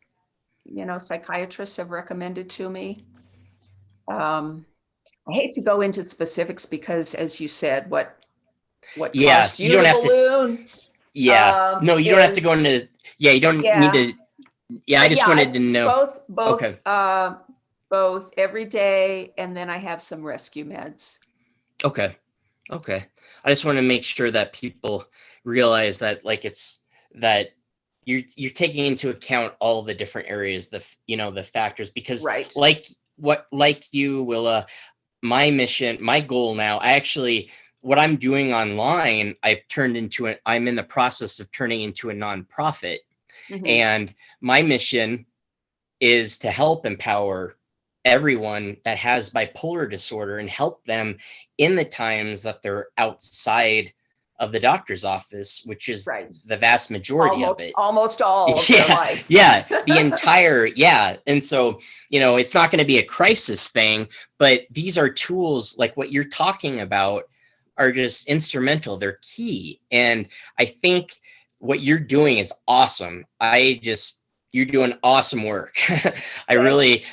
Speaker 2: psychiatrists have recommended to me. Um, I hate to go into specifics because, as you said, what
Speaker 1: Yeah,
Speaker 2: caused
Speaker 1: you
Speaker 2: you
Speaker 1: don't
Speaker 2: the
Speaker 1: have to.
Speaker 2: balloon
Speaker 1: Yeah, no, you don't have to go
Speaker 2: is
Speaker 1: into. Yeah, you don't need
Speaker 2: yeah,
Speaker 1: to. Yeah, I
Speaker 2: but yeah,
Speaker 1: just wanted to know. Okay.
Speaker 2: both every day, and then I have some rescue meds.
Speaker 1: Okay. Okay. I just want to make sure that people realize that like it's that you're taking into account all the different areas, the factors, because
Speaker 2: Right.
Speaker 1: like you, Willa, my mission, my goal now, what I'm doing online, I'm in the process of turning into a nonprofit.
Speaker 2: Hmm.
Speaker 1: And my mission is to help empower everyone that has bipolar disorder and help them in the times that they're outside of the doctor's office, which is
Speaker 2: Right.
Speaker 1: the vast majority of it.
Speaker 2: Almost all of their
Speaker 1: Yeah,
Speaker 2: life.
Speaker 1: yeah, yeah. And so, it's not going to be a crisis thing, but these are tools like what you're talking about are just instrumental. They're key. And I think what you're doing is awesome. You're doing awesome work. I
Speaker 2: Thanks.
Speaker 1: really,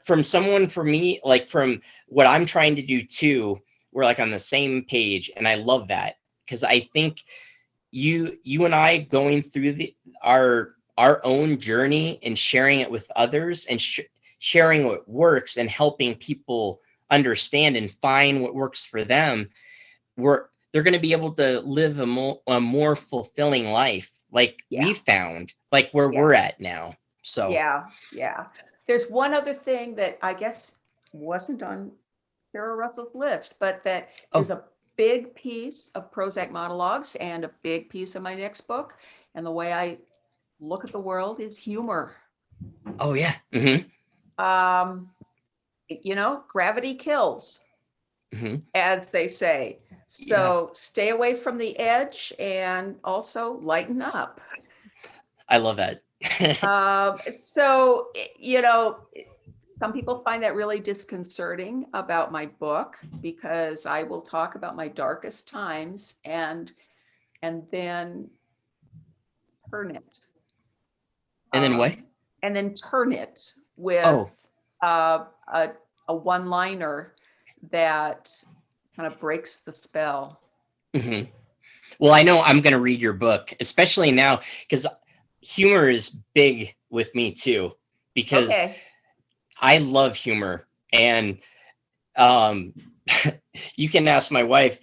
Speaker 1: from someone, for me, like from what I'm trying to do too, we're like on the same page. And I love that because I think you and I going through our own journey and sharing it with others and sharing what works and helping people understand and find what works for them, they're going to be able to live a more fulfilling life like
Speaker 2: Yeah.
Speaker 1: we found, like where
Speaker 2: Yeah.
Speaker 1: we're at now. So,
Speaker 2: Yeah. Yeah. There's one other thing that I guess wasn't on Sarah Russell's list, but that is
Speaker 1: oh,
Speaker 2: a big piece of Prozac Monologues and a big piece of my next book. And the way I look at the world is humor.
Speaker 1: oh yeah. Hmm.
Speaker 2: Um, gravity kills,
Speaker 1: Hmm.
Speaker 2: as they say.
Speaker 1: Yeah,
Speaker 2: So stay away from the edge and also lighten up.
Speaker 1: I love that.
Speaker 2: Some people find that really disconcerting about my book because I will talk about my darkest times and then turn it,
Speaker 1: And then what?
Speaker 2: um, turn it with
Speaker 1: Oh.
Speaker 2: uh, a one-liner that kind of breaks the spell.
Speaker 1: Hmm. Well, I know I'm going to read your book, especially now because humor is big with me too, because
Speaker 2: Okay.
Speaker 1: I love humor. And um, you can ask my wife,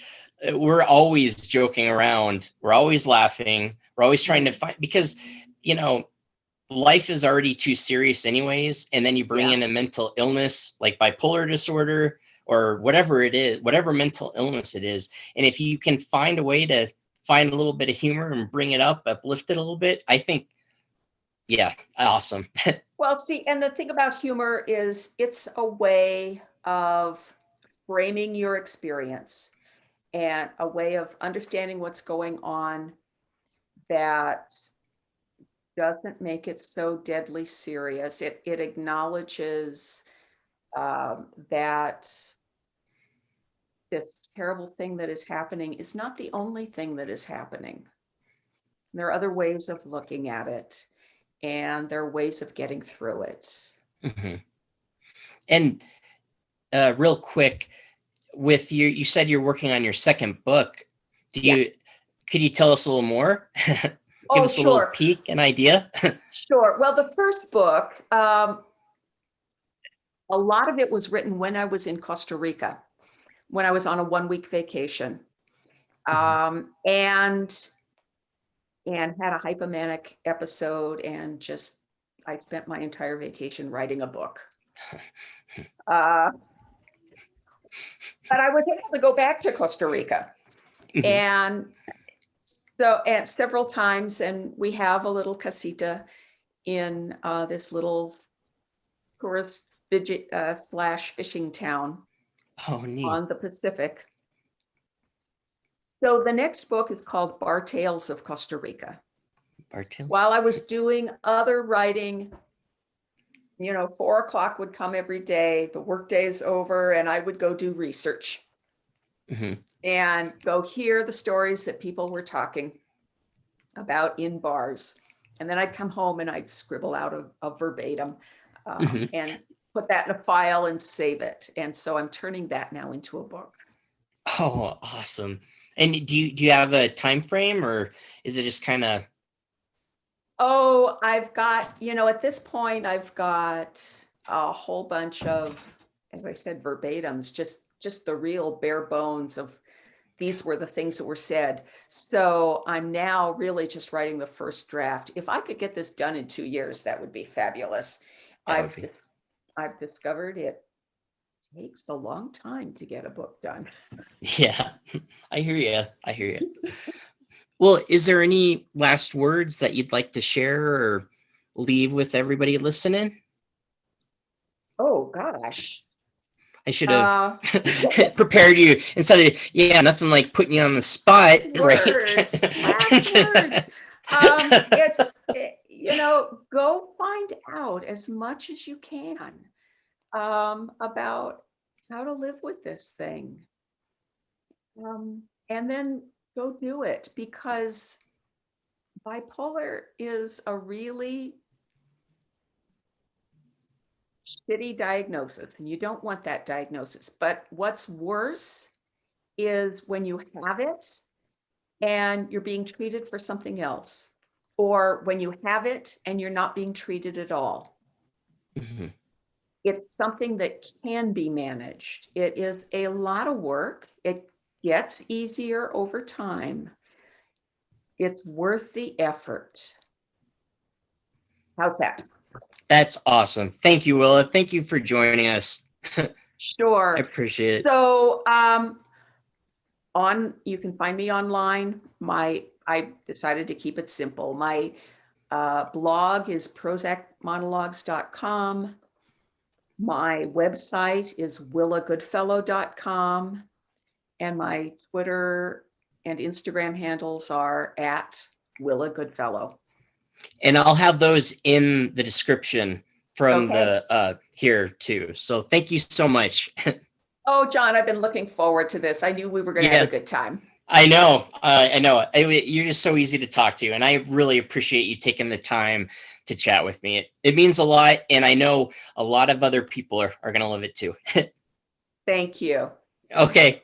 Speaker 1: we're always joking around, we're always laughing, we're always trying to
Speaker 2: Mhm.
Speaker 1: find, because, you know, life is already too serious, anyways. And then you bring
Speaker 2: Yeah.
Speaker 1: in a mental illness like bipolar disorder or whatever it is, whatever mental illness it is. And if you can find a way to find a little bit of humor and bring it up, uplift it a little bit, I think, yeah, awesome.
Speaker 2: Well, see, and the thing about humor is it's a way of framing your experience and a way of understanding what's going on that doesn't make it so deadly serious. It acknowledges that this terrible thing that is happening is not the only thing that is happening. There are other ways of looking at it, and there are ways of getting through it.
Speaker 1: Mm-hmm. And real quick, with you said you're working on your second book. Could you tell us a little more? Give us a little peek, an idea.
Speaker 2: Sure. Well, the first book, a lot of it was written when I was in Costa Rica, when I was on a 1-week vacation, and had a hypomanic episode, and just I spent my entire vacation writing a book. But I was able to go back to Costa Rica, and several times, and we have a little casita in this little tourist slash fishing town on the Pacific. So the next book is called Bar Tales of Costa Rica.
Speaker 1: Bar Tales?
Speaker 2: While I was doing other writing, 4 o'clock would come every day, the workday is over, and I would go do research and go hear the stories that people were talking about in bars. And then I'd come home and I'd scribble out a verbatim and put that in a file and save it. And so I'm turning that now into a book.
Speaker 1: Oh, awesome. And do you have a time frame, or is it just kind of?
Speaker 2: Oh, I've got, at this point, I've got a whole bunch of, as I said, verbatims, just the real bare bones of these were the things that were said. So I'm now really just writing the first draft. If I could get this done in 2 years, that would be fabulous. I've discovered it takes a long time to get a book done.
Speaker 1: Yeah, I hear you. Well, is there any last words that you'd like to share or leave with everybody listening?
Speaker 2: Oh, gosh.
Speaker 1: I should have prepared you instead of, nothing like putting you on the spot.
Speaker 2: Last words. It's, go find out as much as you can about how to live with this thing. And then go do it, because bipolar is a really shitty diagnosis, and you don't want that diagnosis. But what's worse is when you have it and you're being treated for something else, or when you have it and you're not being treated at all. It's something that can be managed. It is a lot of work. It gets easier over time. It's worth the effort. How's that?
Speaker 1: That's awesome. Thank you, Willa. Thank you for joining us.
Speaker 2: Sure.
Speaker 1: I appreciate it.
Speaker 2: So you can find me online. I decided to keep it simple. My blog is prozacmonologues.com. My website is willagoodfellow.com. And my Twitter and Instagram handles are @Willa Goodfellow.
Speaker 1: And I'll have those in the description from the here too. So thank you so much.
Speaker 2: Oh, John, I've been looking forward to this. I knew we were going to have a good time.
Speaker 1: I know. You're just so easy to talk to, and I really appreciate you taking the time to chat with me. It means a lot, and I know a lot of other people are going to love it too.
Speaker 2: Thank you.
Speaker 1: Okay.